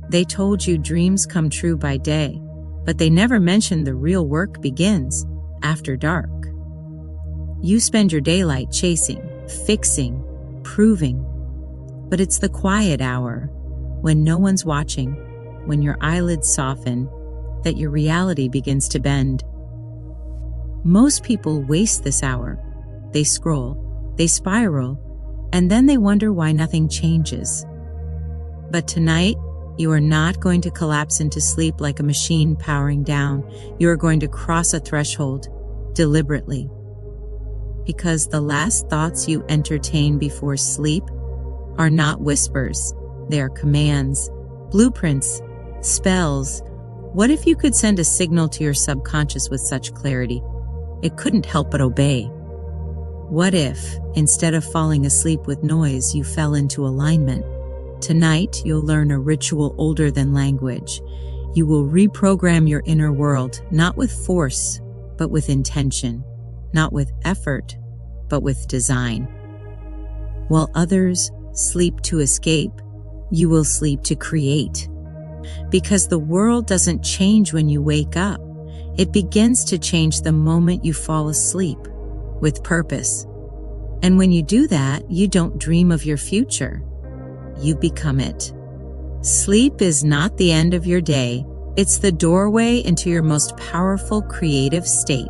They told you dreams come true by day, but they never mentioned the real work begins after dark. You spend your daylight chasing, fixing, proving, but it's the quiet hour, when no one's watching, when your eyelids soften, that your reality begins to bend. Most people waste this hour. They scroll, they spiral, and then they wonder why nothing changes. But tonight, you are not going to collapse into sleep like a machine powering down. You are going to cross a threshold deliberately. Because the last thoughts you entertain before sleep are not whispers. They are commands, blueprints, spells. What if you could send a signal to your subconscious with such clarity? It couldn't help but obey. What if, instead of falling asleep with noise, you fell into alignment? Tonight, you'll learn a ritual older than language. You will reprogram your inner world, not with force, but with intention. Not with effort, but with design. While others sleep to escape, you will sleep to create. Because the world doesn't change when you wake up. It begins to change the moment you fall asleep, with purpose. And when you do that, you don't dream of your future. You become it. Sleep is not the end of your day. It's the doorway into your most powerful creative state.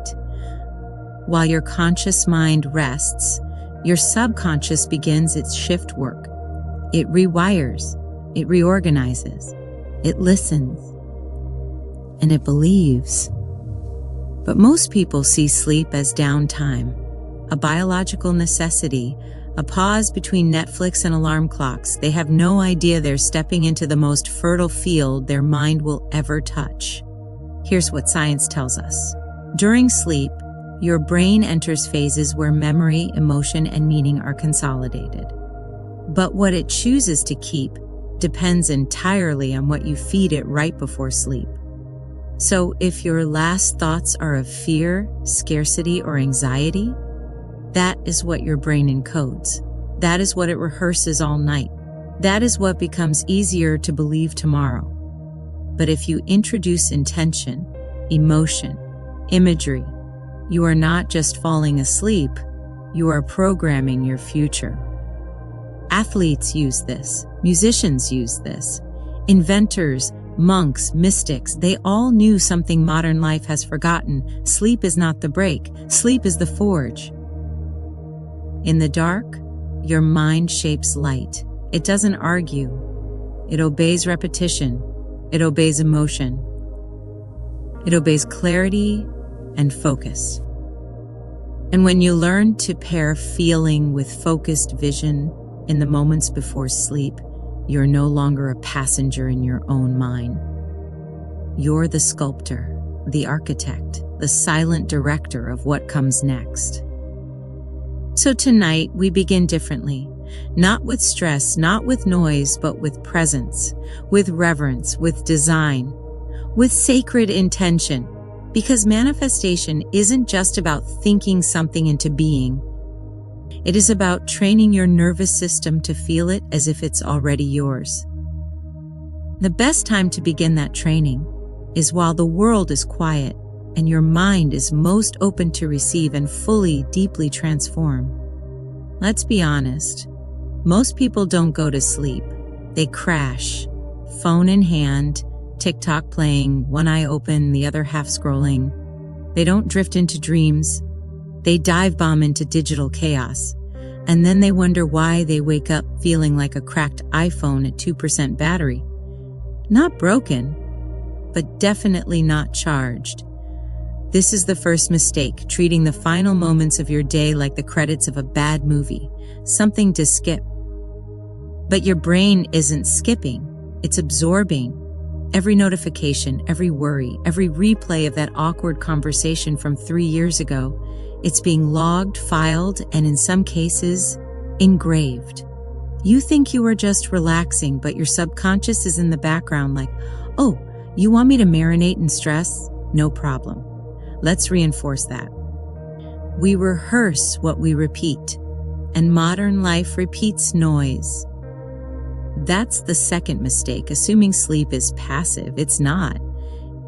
While your conscious mind rests, your subconscious begins its shift work. It rewires, it reorganizes, it listens, and it believes. But most people see sleep as downtime, a biological necessity, a pause between Netflix and alarm clocks. They have no idea they're stepping into the most fertile field their mind will ever touch. Here's what science tells us. During sleep, your brain enters phases where memory, emotion, and meaning are consolidated. But what it chooses to keep depends entirely on what you feed it right before sleep. So if your last thoughts are of fear, scarcity, or anxiety, that is what your brain encodes. That is what it rehearses all night. That is what becomes easier to believe tomorrow. But if you introduce intention, emotion, imagery, you are not just falling asleep, you are programming your future. Athletes use this, musicians use this, inventors, monks, mystics, they all knew something modern life has forgotten. Sleep is not the break, sleep is the forge. In the dark, your mind shapes light. It doesn't argue. It obeys repetition. It obeys emotion. It obeys clarity and focus. And when you learn to pair feeling with focused vision in the moments before sleep, you're no longer a passenger in your own mind. You're the sculptor, the architect, the silent director of what comes next. So tonight, we begin differently. Not with stress, not with noise, but with presence, with reverence, with design, with sacred intention. Because manifestation isn't just about thinking something into being. It is about training your nervous system to feel it as if it's already yours. The best time to begin that training is while the world is quiet and your mind is most open to receive and fully, deeply transform. Let's be honest. Most people don't go to sleep. They crash, phone in hand, TikTok playing, one eye open, the other half scrolling. They don't drift into dreams. They dive bomb into digital chaos. And then they wonder why they wake up feeling like a cracked iPhone at 2% battery. Not broken, but definitely not charged. This is the first mistake, treating the final moments of your day like the credits of a bad movie, something to skip. But your brain isn't skipping, it's absorbing. Every notification, every worry, every replay of that awkward conversation from 3 years ago, it's being logged, filed, and in some cases, engraved. You think you are just relaxing, but your subconscious is in the background like, oh, you want me to marinate in stress? No problem. Let's reinforce that. We rehearse what we repeat, and modern life repeats noise. That's the second mistake, assuming sleep is passive. It's not.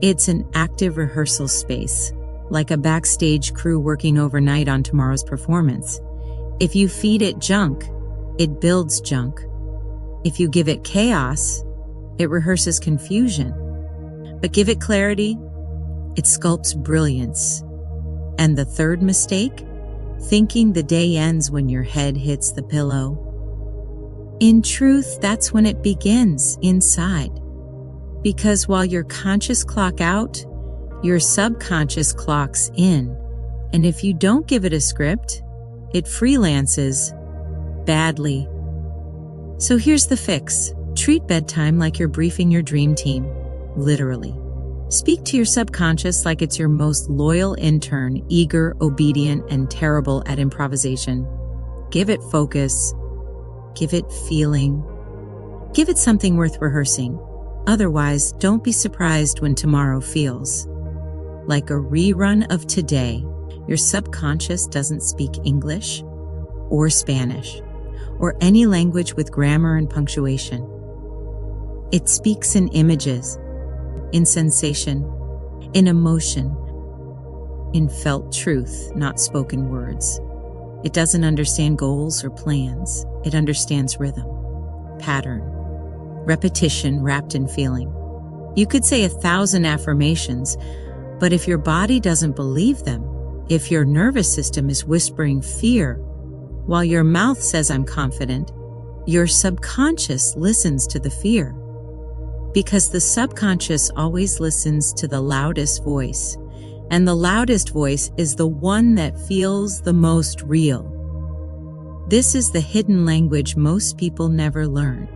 It's an active rehearsal space, like a backstage crew working overnight on tomorrow's performance. If you feed it junk, it builds junk. If you give it chaos, it rehearses confusion. But give it clarity, it sculpts brilliance. And the third mistake? Thinking the day ends when your head hits the pillow. In truth, that's when it begins, inside. Because while your conscious clock out, your subconscious clocks in. And if you don't give it a script, it freelances badly. So here's the fix. Treat bedtime like you're briefing your dream team, literally. Speak to your subconscious like it's your most loyal intern, eager, obedient, and terrible at improvisation. Give it focus. Give it feeling. Give it something worth rehearsing. Otherwise, don't be surprised when tomorrow feels like a rerun of today. Your subconscious doesn't speak English or Spanish or any language with grammar and punctuation. It speaks in images, in sensation, in emotion, in felt truth, not spoken words. It doesn't understand goals or plans. It understands rhythm, pattern, repetition wrapped in feeling. You could say 1,000 affirmations, but if your body doesn't believe them, if your nervous system is whispering fear, while your mouth says I'm confident, your subconscious listens to the fear. Because the subconscious always listens to the loudest voice, and the loudest voice is the one that feels the most real. This is the hidden language most people never learn.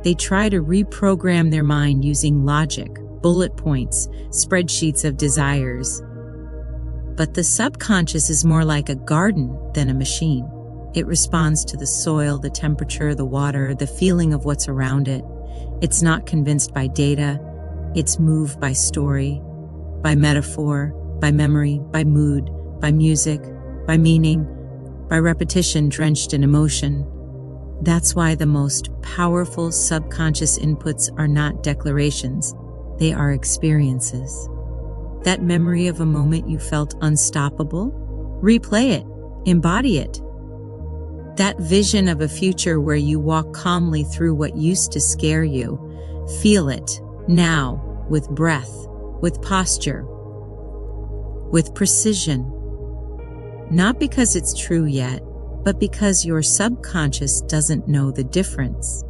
They try to reprogram their mind using logic, bullet points, spreadsheets of desires. But the subconscious is more like a garden than a machine. It responds to the soil, the temperature, the water, the feeling of what's around it. It's not convinced by data. It's moved by story, by metaphor, by memory, by mood, by music, by meaning, by repetition drenched in emotion. That's why the most powerful subconscious inputs are not declarations. They are experiences. That memory of a moment you felt unstoppable, replay it, embody it. That vision of a future where you walk calmly through what used to scare you, feel it now with breath, with posture, with precision. Not because it's true yet, but because your subconscious doesn't know the difference.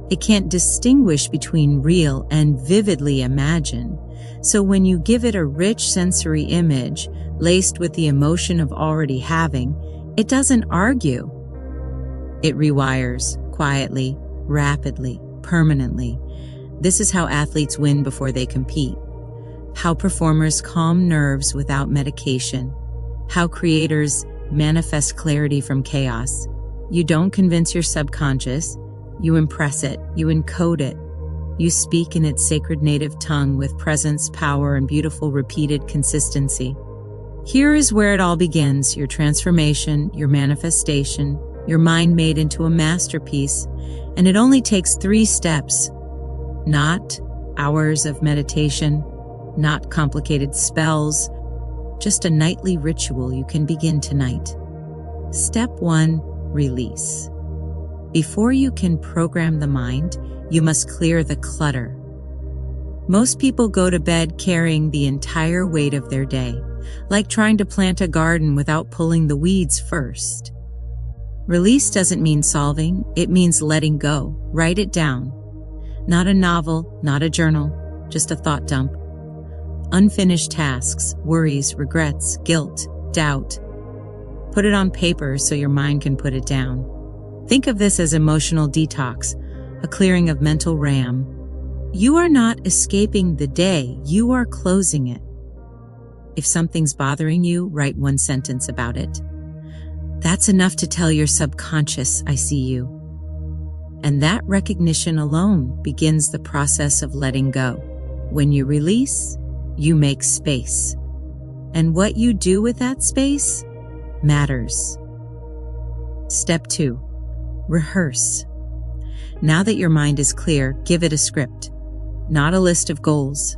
It can't distinguish between real and vividly imagine. So when you give it a rich sensory image, laced with the emotion of already having, it doesn't argue. It rewires, quietly, rapidly, permanently. This is how athletes win before they compete. How performers calm nerves without medication. How creators manifest clarity from chaos. You don't convince your subconscious. You impress it. You encode it. You speak in its sacred native tongue with presence, power, and beautiful repeated consistency. Here is where it all begins, your transformation, your manifestation, your mind made into a masterpiece, and it only takes 3 steps. Not hours of meditation, not complicated spells, just a nightly ritual you can begin tonight. Step 1, release. Before you can program the mind, you must clear the clutter. Most people go to bed carrying the entire weight of their day, like trying to plant a garden without pulling the weeds first. Release doesn't mean solving, it means letting go. Write it down. Not a novel, not a journal, just a thought dump. Unfinished tasks, worries, regrets, guilt, doubt. Put it on paper so your mind can put it down. Think of this as emotional detox, a clearing of mental RAM. You are not escaping the day, you are closing it. If something's bothering you, write 1 sentence about it. That's enough to tell your subconscious, I see you. And that recognition alone begins the process of letting go. When you release, you make space. And what you do with that space matters. Step 2, rehearse. Now that your mind is clear, give it a script. Not a list of goals,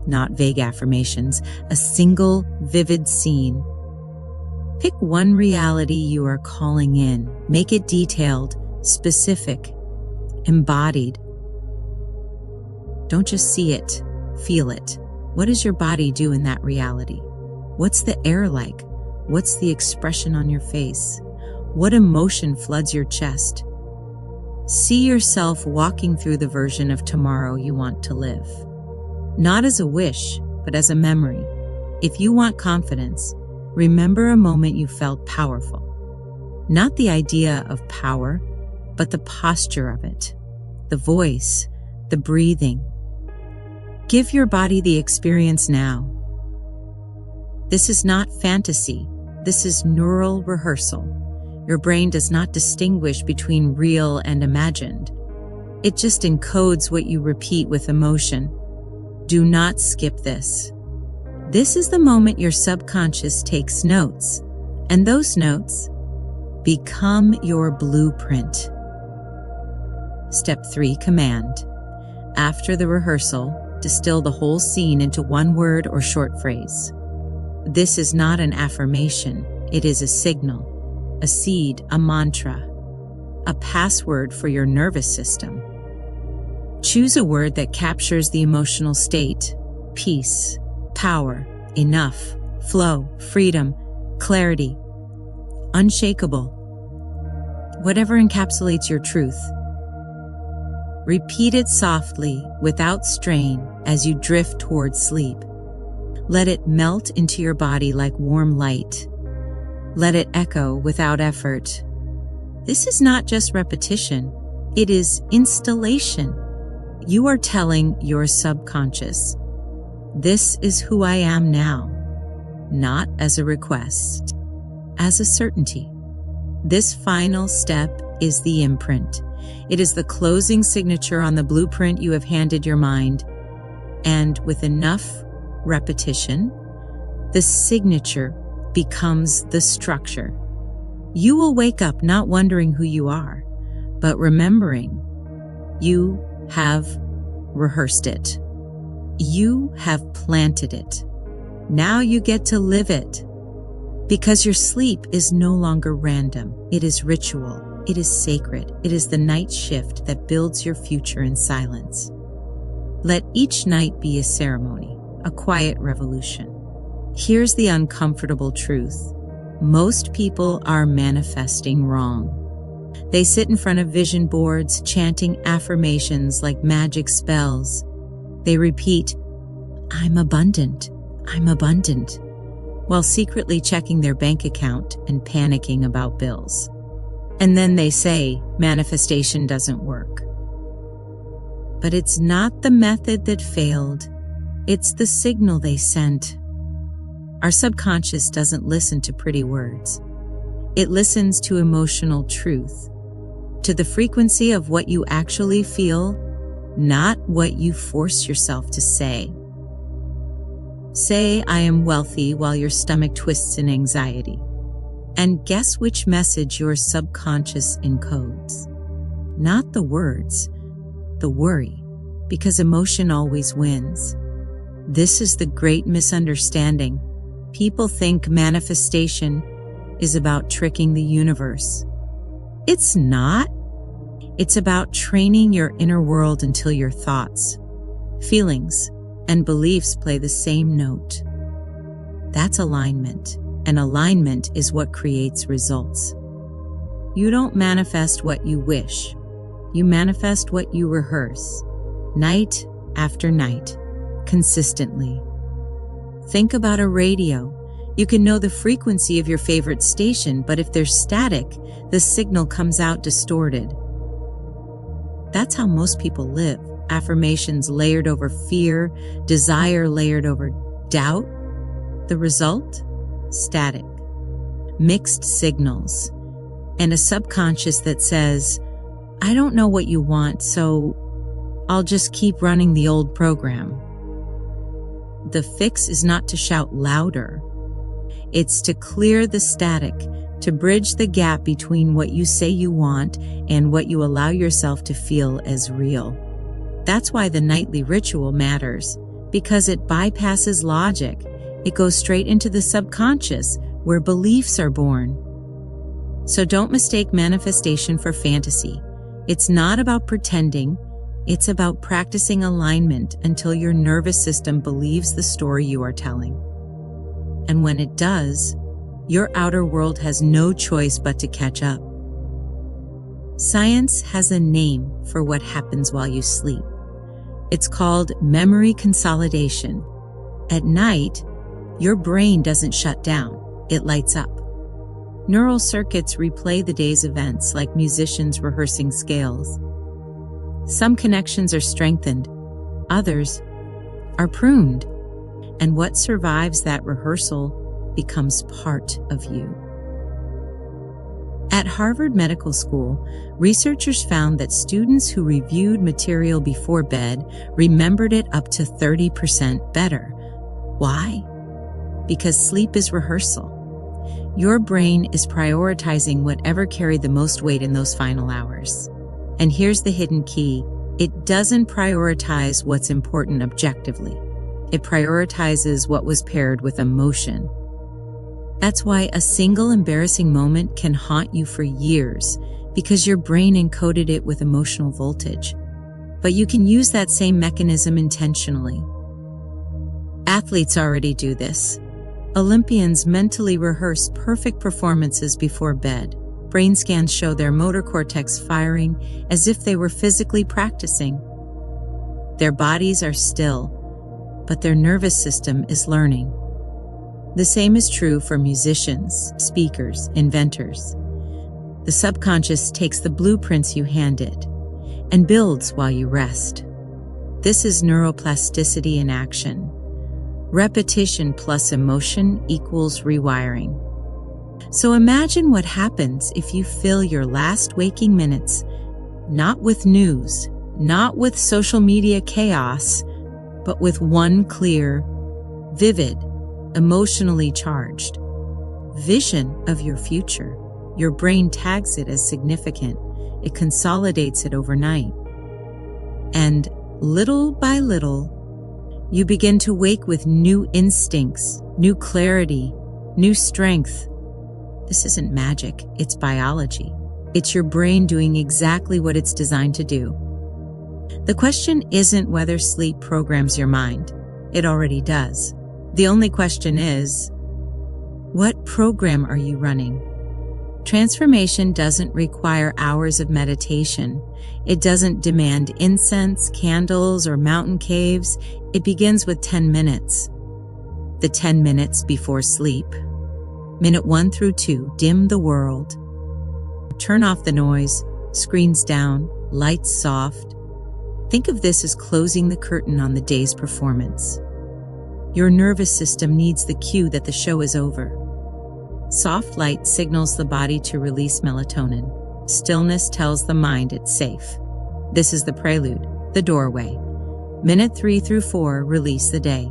not vague affirmations, a single vivid scene. Pick one reality you are calling in. Make it detailed, specific, embodied. Don't just see it, feel it. What does your body do in that reality? What's the air like? What's the expression on your face? What emotion floods your chest? See yourself walking through the version of tomorrow you want to live. Not as a wish, but as a memory. If you want confidence, remember a moment you felt powerful. Not the idea of power, but the posture of it. The voice, the breathing. Give your body the experience now. This is not fantasy. This is neural rehearsal. Your brain does not distinguish between real and imagined. It just encodes what you repeat with emotion. Do not skip this. This is the moment your subconscious takes notes, and those notes become your blueprint. Step 3, command. After the rehearsal, distill the whole scene into one word or short phrase. This is not an affirmation. It is a signal, a seed, a mantra, a password for your nervous system. Choose a word that captures the emotional state: peace, power, enough, flow, freedom, clarity, unshakable. Whatever encapsulates your truth. Repeat it softly, without strain, as you drift towards sleep. Let it melt into your body like warm light. Let it echo without effort. This is not just repetition, it is installation. You are telling your subconscious, this is who I am now, not as a request, as a certainty. This final step is the imprint. It is the closing signature on the blueprint you have handed your mind, and with enough repetition, the signature becomes the structure. You will wake up not wondering who you are, but remembering you have rehearsed it. You have planted it. Now you get to live it. Because your sleep is no longer random. It is ritual. It is sacred. It is the night shift that builds your future in silence. Let each night be a ceremony, a quiet revolution. Here's the uncomfortable truth. Most people are manifesting wrong. They sit in front of vision boards, chanting affirmations like magic spells. They repeat, I'm abundant, while secretly checking their bank account and panicking about bills. And then they say manifestation doesn't work. But it's not the method that failed, it's the signal they sent. Our subconscious doesn't listen to pretty words. It listens to emotional truth, to the frequency of what you actually feel, not what you force yourself to say. Say, I am wealthy, while your stomach twists in anxiety. And guess which message your subconscious encodes? Not the words, the worry, because emotion always wins. This is the great misunderstanding. People think manifestation is about tricking the universe. It's not. It's about training your inner world until your thoughts, feelings, and beliefs play the same note. That's alignment, and alignment is what creates results. You don't manifest what you wish. You manifest what you rehearse, night after night, consistently. Think about a radio. You can know the frequency of your favorite station, but if they're static, the signal comes out distorted. That's how most people live. Affirmations layered over fear, desire layered over doubt. The result? Static. Mixed signals. And a subconscious that says, I don't know what you want, so I'll just keep running the old program. The fix is not to shout louder. It's to clear the static, to bridge the gap between what you say you want and what you allow yourself to feel as real. That's why the nightly ritual matters, because it bypasses logic. It goes straight into the subconscious, where beliefs are born. So don't mistake manifestation for fantasy. It's not about pretending. It's about practicing alignment until your nervous system believes the story you are telling. And when it does, your outer world has no choice but to catch up. Science has a name for what happens while you sleep. It's called memory consolidation. At night, your brain doesn't shut down, it lights up. Neural circuits replay the day's events like musicians rehearsing scales. Some connections are strengthened, others are pruned, and what survives that rehearsal becomes part of you. At Harvard Medical School, researchers found that students who reviewed material before bed remembered it up to 30% better. Why? Because sleep is rehearsal. Your brain is prioritizing whatever carried the most weight in those final hours. And here's the hidden key. It doesn't prioritize what's important objectively. It prioritizes what was paired with emotion. That's why a single embarrassing moment can haunt you for years, because your brain encoded it with emotional voltage. But you can use that same mechanism intentionally. Athletes already do this. Olympians mentally rehearse perfect performances before bed. Brain scans show their motor cortex firing as if they were physically practicing. Their bodies are still, but their nervous system is learning. The same is true for musicians, speakers, inventors. The subconscious takes the blueprints you hand it and builds while you rest. This is neuroplasticity in action. Repetition plus emotion equals rewiring. So imagine what happens if you fill your last waking minutes not with news, not with social media chaos, but with one clear, vivid, emotionally charged vision of your future. Your brain tags it as significant. It consolidates it overnight. And little by little, you begin to wake with new instincts, new clarity, new strength. This isn't magic, it's biology. It's your brain doing exactly what it's designed to do. The question isn't whether sleep programs your mind. It already does. The only question is, what program are you running? Transformation doesn't require hours of meditation. It doesn't demand incense, candles, or mountain caves. It begins with 10 minutes. The 10 minutes before sleep. Minute 1 through 2, dim the world. Turn off the noise, screens down, lights soft. Think of this as closing the curtain on the day's performance. Your nervous system needs the cue that the show is over. Soft light signals the body to release melatonin. Stillness tells the mind it's safe. This is the prelude, the doorway. Minute 3 through 4, release the day.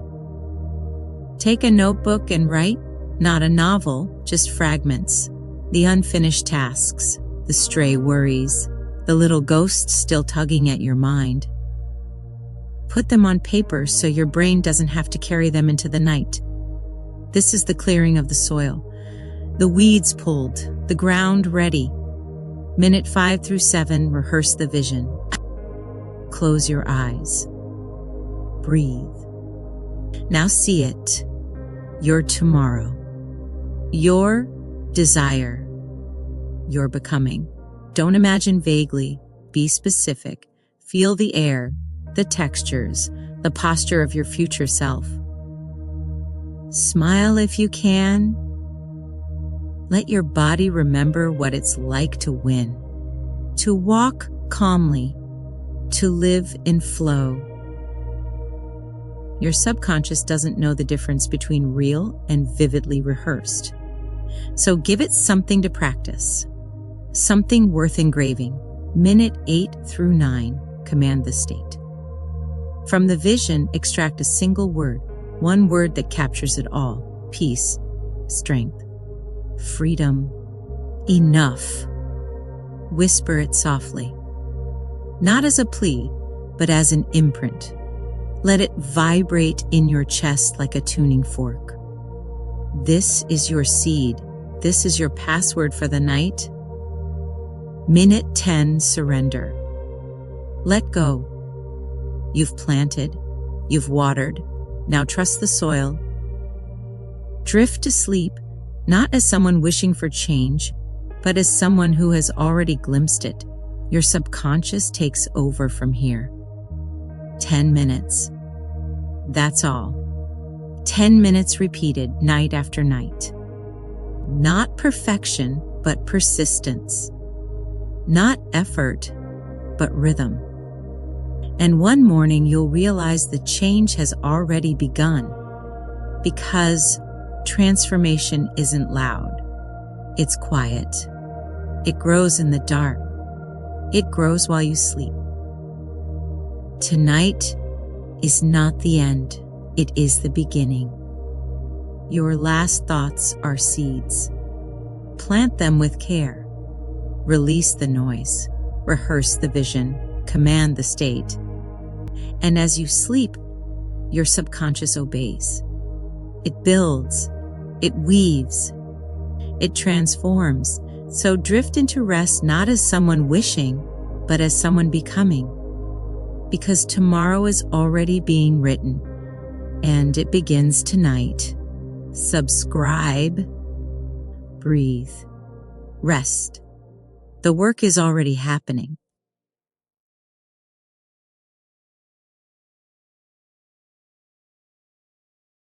Take a notebook and write, not a novel, just fragments. The unfinished tasks, the stray worries, the little ghosts still tugging at your mind. Put them on paper so your brain doesn't have to carry them into the night. This is the clearing of the soil. The weeds pulled, the ground ready. Minute 5 through 7, rehearse the vision. Close your eyes. Breathe. Now see it. Your tomorrow. Your desire. Your becoming. Don't imagine vaguely. Be specific. Feel the air, the textures, the posture of your future self. Smile if you can. Let your body remember what it's like to win, to walk calmly, to live in flow. Your subconscious doesn't know the difference between real and vividly rehearsed. So give it something to practice, something worth engraving. Minute 8 through 9, command the state. From the vision, extract a single word, one word that captures it all: peace, strength, freedom, Enough. Whisper it softly. Not as a plea, but as an imprint. Let it vibrate in your chest like a tuning fork. This is your seed. This is your password for the night. Minute 10, surrender. Let go. You've planted. You've watered. Now trust the soil. Drift to sleep, not as someone wishing for change, but as someone who has already glimpsed it. Your subconscious takes over from here. 10 minutes. That's all. 10 minutes repeated night after night. Not perfection, but persistence. Not effort, but rhythm. And one morning you'll realize the change has already begun, because transformation isn't loud. It's quiet. It grows in the dark. It grows while you sleep. Tonight is not the end. It is the beginning. Your last thoughts are seeds. Plant them with care. Release the noise. Rehearse the vision. Command the state. And as you sleep, your subconscious obeys. It builds. It weaves. It transforms. So drift into rest not as someone wishing, but as someone becoming. Because tomorrow is already being written, and it begins tonight. Subscribe. Breathe. Rest. The work is already happening.